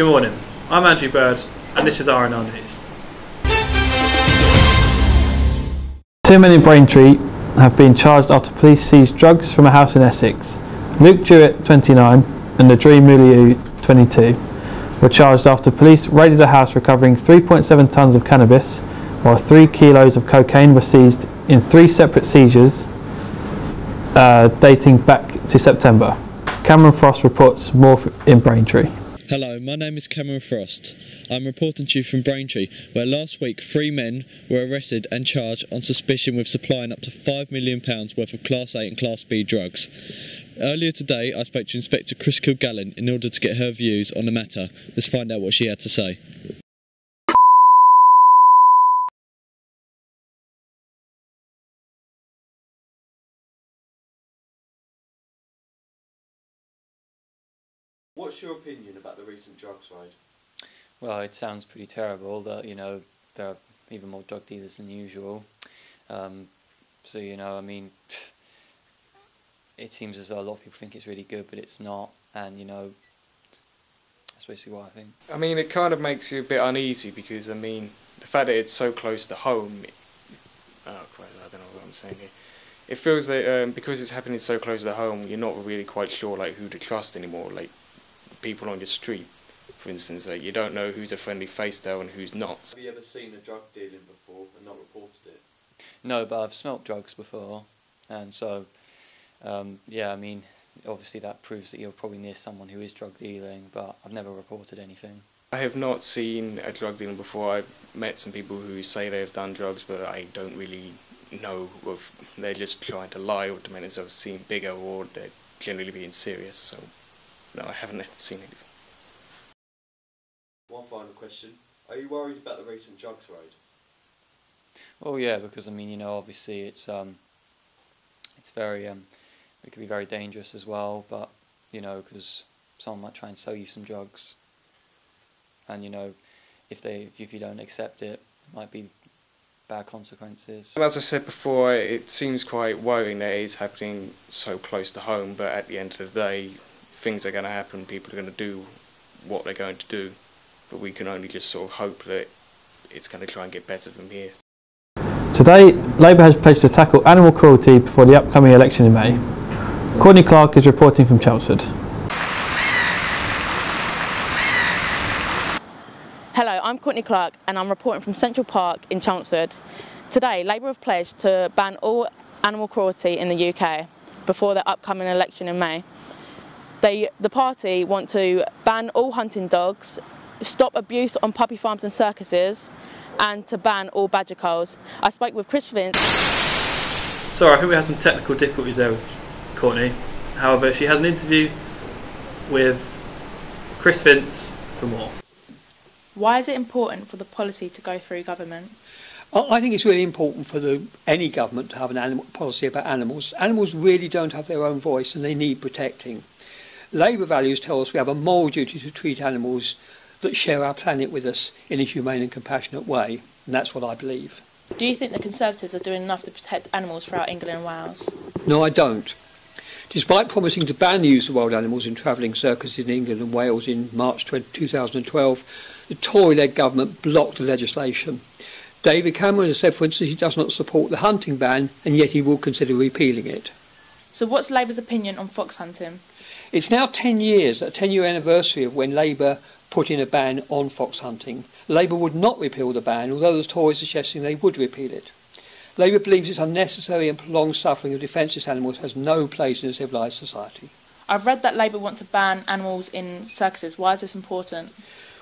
Good morning, I'm Andrew Bird and this is RNL News. Two men in Braintree have been charged after police seized drugs from a house in Essex. Luke Jewett, 29, and Nadreem Muliu, 22, were charged after police raided a house recovering 3.7 tonnes of cannabis, while 3 kilos of cocaine were seized in 3 separate seizures dating back to September. Cameron Frost reports more in Braintree. Hello, my name is Cameron Frost. I'm reporting to you from Braintree, where last week 3 men were arrested and charged on suspicion with supplying up to £5 million worth of Class A and Class B drugs. Earlier today, I spoke to Inspector Chris Kilgallen in order to get her views on the matter. Let's find out what she had to say. What's your opinion about the recent drugs raid? Well, it sounds pretty terrible that, you know, there are even more drug dealers than usual. So, you know, I mean, it seems as though a lot of people think it's really good, but it's not. And, you know, that's basically what I think. I mean, it kind of makes you a bit uneasy because, I mean, the fact that it's so close to home, oh, Christ, I don't know what I'm saying here. It feels that because it's happening so close to home, you're not really quite sure, like, who to trust anymore. Like, people on your street, for instance, like, you don't know who's a friendly face there and who's not. Have you ever seen a drug dealing before and not reported it? No, but I've smelt drugs before, and so, yeah, I mean, obviously that proves that you're probably near someone who is drug dealing, but I've never reported anything. I have not seen a drug dealer before. I've met some people who say they've done drugs, but I don't really know if they're just trying to lie or to make themselves seem bigger, or they're generally being serious, so no, I haven't seen anything. One final question. Are you worried about the recent drugs raid? Well, yeah, because, I mean, you know, obviously it's very, it could be very dangerous as well, but, you know, because someone might try and sell you some drugs, and, you know, if you don't accept it, it might be bad consequences. As I said before, it seems quite worrying that it's happening so close to home, but at the end of the day, things are going to happen, people are going to do what they're going to do, but we can only just sort of hope that it's going to try and get better from here. Today, Labour has pledged to tackle animal cruelty before the upcoming election in May. Courtney Clark is reporting from Chelmsford. Hello, I'm Courtney Clark and I'm reporting from Central Park in Chelmsford. Today, Labour have pledged to ban all animal cruelty in the UK before the upcoming election in May. The party want to ban all hunting dogs, stop abuse on puppy farms and circuses, and to ban all badger culls. I spoke with Chris Vince. Sorry, I think we had some technical difficulties there with Courtney. However, she has an interview with Chris Vince for more. Why is it important for the policy to go through government? I think it's really important for any government to have an policy about animals. Animals really don't have their own voice and they need protecting. Labour values tell us we have a moral duty to treat animals that share our planet with us in a humane and compassionate way, and that's what I believe. Do you think the Conservatives are doing enough to protect animals throughout England and Wales? No, I don't. Despite promising to ban the use of wild animals in travelling circuses in England and Wales in March 2012, the Tory-led government blocked the legislation. David Cameron has said, for instance, he does not support the hunting ban, and yet he will consider repealing it. So what's Labour's opinion on fox hunting? It's now 10 years, a 10-year anniversary of when Labour put in a ban on fox hunting. Labour would not repeal the ban, although the Tories are suggesting they would repeal it. Labour believes its unnecessary and prolonged suffering of defenceless animals has no place in a civilised society. I've read that Labour want to ban animals in circuses. Why is this important?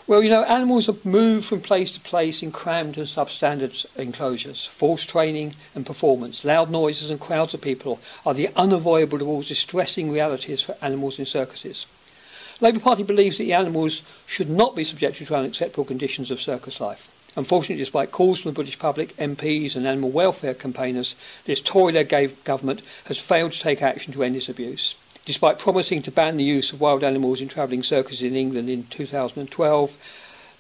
Well, you know, animals have moved from place to place in crammed and substandard enclosures. Forced training and performance, loud noises and crowds of people are the unavoidable, most distressing realities for animals in circuses. The Labour Party believes that the animals should not be subjected to unacceptable conditions of circus life. Unfortunately, despite calls from the British public, MPs and animal welfare campaigners, this Tory-led government has failed to take action to end this abuse. Despite promising to ban the use of wild animals in travelling circuses in England in 2012,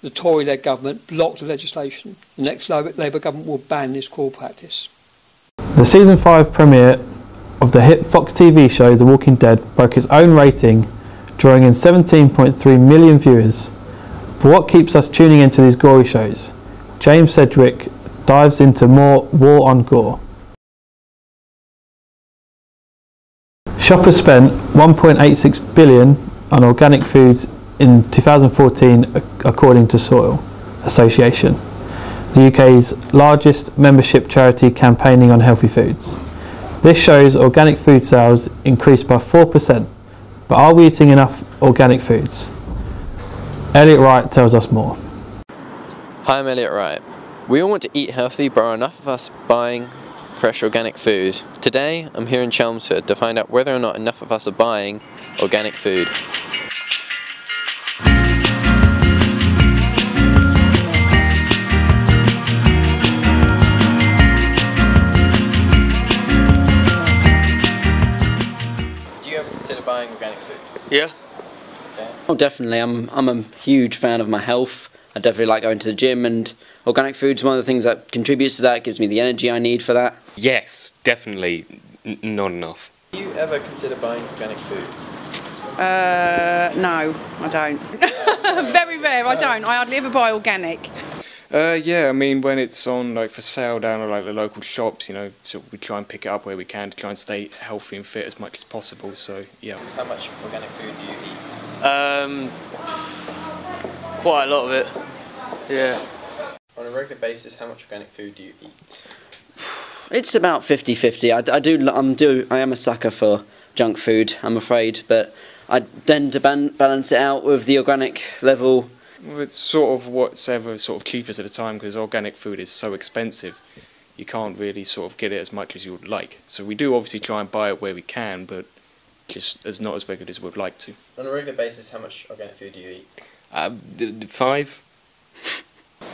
the Tory-led government blocked the legislation. The next Labour government will ban this cruel practice. The season 5 premiere of the hit Fox TV show The Walking Dead broke its own rating, drawing in 17.3 million viewers, But what keeps us tuning into these gory shows? James Sedgwick dives into more war on gore. Shoppers spent $1.86 billion on organic foods in 2014 according to Soil Association, the UK's largest membership charity campaigning on healthy foods. This shows organic food sales increased by 4%, but are we eating enough organic foods? Elliot Wright tells us more. Hi, I'm Elliot Wright. We all want to eat healthy, but are enough of us buying fresh organic food? Today, I'm here in Chelmsford to find out whether or not enough of us are buying organic food. Do you ever consider buying organic food? Yeah. Oh, definitely. I'm a huge fan of my health. I definitely like going to the gym, and organic food's one of the things that contributes to that. It gives me the energy I need for that. Yes, definitely. Not enough. Do you ever consider buying organic food? No, I don't. Very rare, I don't. I hardly ever buy organic. Yeah, I mean, when it's on like for sale down at like the local shops, you know, so we try and pick it up where we can to try and stay healthy and fit as much as possible. So yeah. How much organic food do you eat? Quite a lot of it. Yeah. On a regular basis, how much organic food do you eat? It's about 50-50. I am a sucker for junk food, I'm afraid, but I tend to balance it out with the organic level. Well, it's sort of whatever sort of cheapest at the time, because organic food is so expensive. You can't really sort of get it as much as you would like. So we do obviously try and buy it where we can, but just not as regular as we'd like to. On a regular basis, how much organic food do you eat? 5.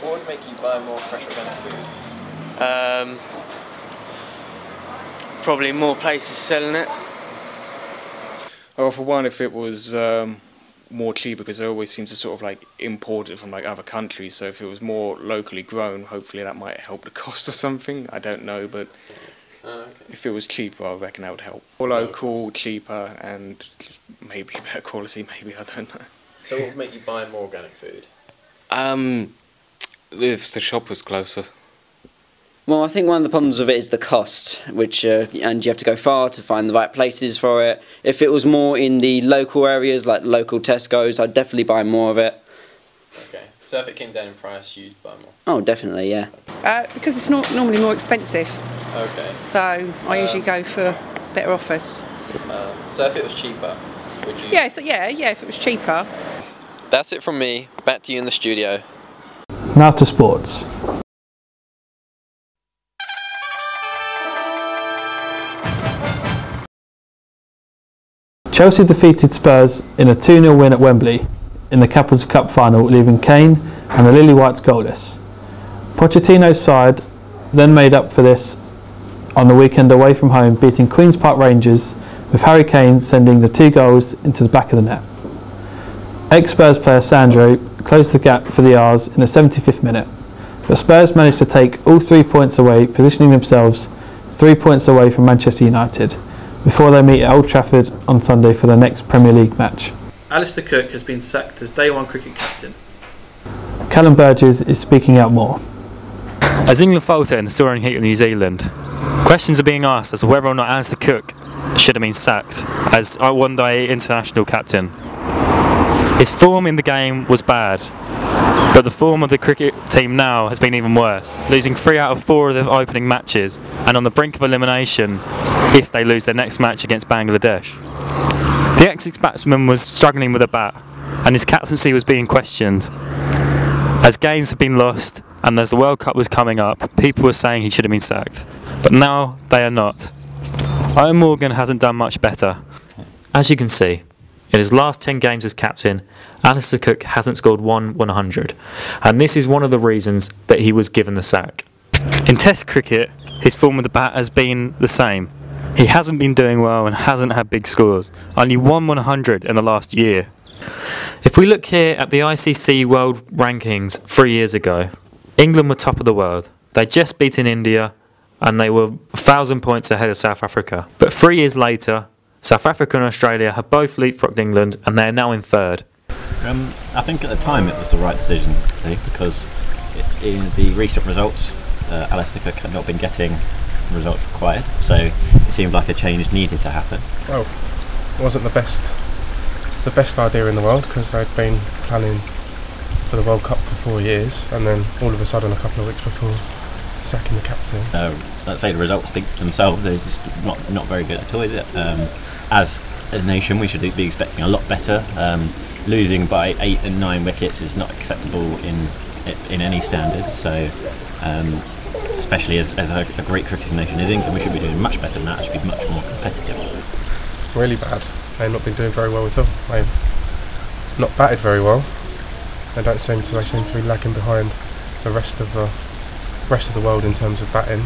What would make you buy more fresh organic food? Probably more places selling it. Oh, for one, if it was more cheap, because they always seem to sort of like import it from like other countries. So if it was more locally grown, hopefully that might help the cost or something. I don't know, but if it was cheaper, I reckon that would help. More local, cheaper, and maybe better quality. Maybe, I don't know. So what would make you buy more organic food? If the shop was closer. Well, I think one of the problems with it is the cost, and you have to go far to find the right places for it. If it was more in the local areas, like local Tesco's, I'd definitely buy more of it. Okay, so if it came down in price, you'd buy more? Oh, definitely, yeah. Because it's not normally more expensive. Okay. So I usually go for better offers. So if it was cheaper, would you? Yeah, if it was cheaper. That's it from me. Back to you in the studio. Now to sports. Chelsea defeated Spurs in a 2-0 win at Wembley in the Capital Cup final, leaving Kane and the Lily Whites goalless. Pochettino's side then made up for this on the weekend away from home, beating Queen's Park Rangers, with Harry Kane sending the 2 goals into the back of the net. Ex-Spurs player Sandro closed the gap for the R's in the 75th minute, but Spurs managed to take all 3 points away, positioning themselves 3 points away from Manchester United, before they meet at Old Trafford on Sunday for their next Premier League match. Alistair Cook has been sacked as Day 1 cricket captain. Callum Burgess is speaking out more. As England falter in the soaring heat of New Zealand, questions are being asked as to whether or not Alistair Cook should have been sacked as our one-day international captain. His form in the game was bad, but the form of the cricket team now has been even worse, losing 3 out of 4 of their opening matches and on the brink of elimination if they lose their next match against Bangladesh. The ex-batsman was struggling with a bat and his captaincy was being questioned. As games have been lost and as the World Cup was coming up, people were saying he should have been sacked, but now they are not. Owen Morgan hasn't done much better. As you can see, in his last 10 games as captain, Alistair Cook hasn't scored 100, and this is one of the reasons that he was given the sack. In Test cricket, his form with the bat has been the same. He hasn't been doing well and hasn't had big scores, only 100 in the last year. If we look here at the ICC World Rankings 3 years ago, England were top of the world. They'd just beaten India and they were 1,000 points ahead of South Africa. But 3 years later, South Africa and Australia have both leapfrogged England and they are now in 3rd. I think at the time it was the right decision, because in the recent results, Alistair Cook had not been getting the results required, so it seemed like a change needed to happen. Well, it wasn't the best idea in the world, because they'd been planning for the World Cup for 4 years, and then all of a sudden, a couple of weeks before, sacking the captain. Let's say the results speak for themselves. They're just not very good at all, is it? As a nation, we should be expecting a lot better. Losing by 8 and 9 wickets is not acceptable in any standard. So, especially as a great cricketing nation as England, we should be doing much better than that. It should be much more competitive. Really bad. They've not been doing very well at all. They've not batted very well. They seem to be lagging behind the rest of the world in terms of batting,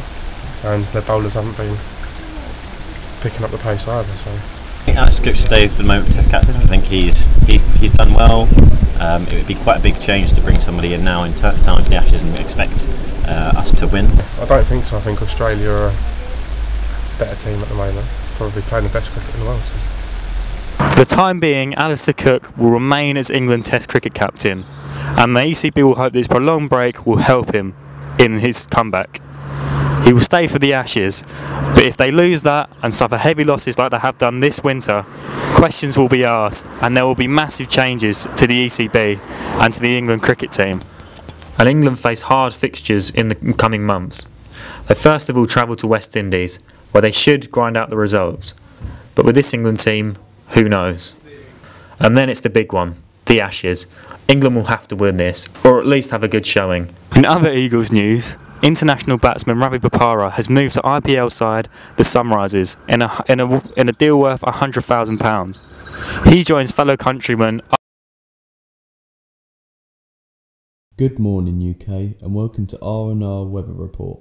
and their bowlers haven't been picking up the pace either. So I think Alistair Cook should stay for the moment Test captain. I think he's done well. It would be quite a big change to bring somebody in now in time for the Ashes and expect us to win. I don't think so. I think Australia are a better team at the moment, probably playing the best cricket in the world. So. For the time being, Alistair Cook will remain as England Test cricket captain, and the ECB will hope this prolonged break will help him in his comeback. He will stay for the Ashes, but if they lose that and suffer heavy losses like they have done this winter, questions will be asked, and there will be massive changes to the ECB and to the England cricket team. And England face hard fixtures in the coming months. They first of all travel to West Indies, where they should grind out the results. But with this England team, who knows? And then it's the big one, the Ashes. England will have to win this, or at least have a good showing. In other Eagles news, international batsman Ravi Bopara has moved to IPL side the Sunrisers in a deal worth £100,000. He joins fellow countryman. Good morning UK, and welcome to R&R Weather Report.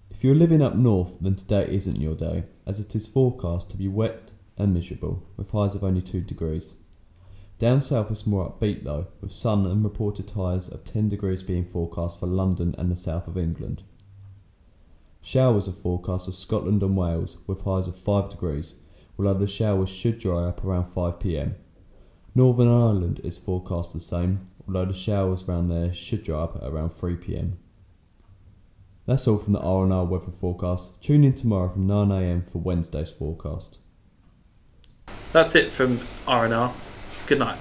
If you're living up north, then today isn't your day, as it is forecast to be wet and miserable, with highs of only 2 degrees. Down south it's more upbeat though, with sun and reported highs of 10 degrees being forecast for London and the south of England. Showers are forecast for Scotland and Wales, with highs of 5 degrees, although the showers should dry up around 5 PM. Northern Ireland is forecast the same, although the showers around there should dry up at around 3 PM. That's all from the R&R weather forecast. Tune in tomorrow from 9 AM for Wednesday's forecast. That's it from R&R. Good night.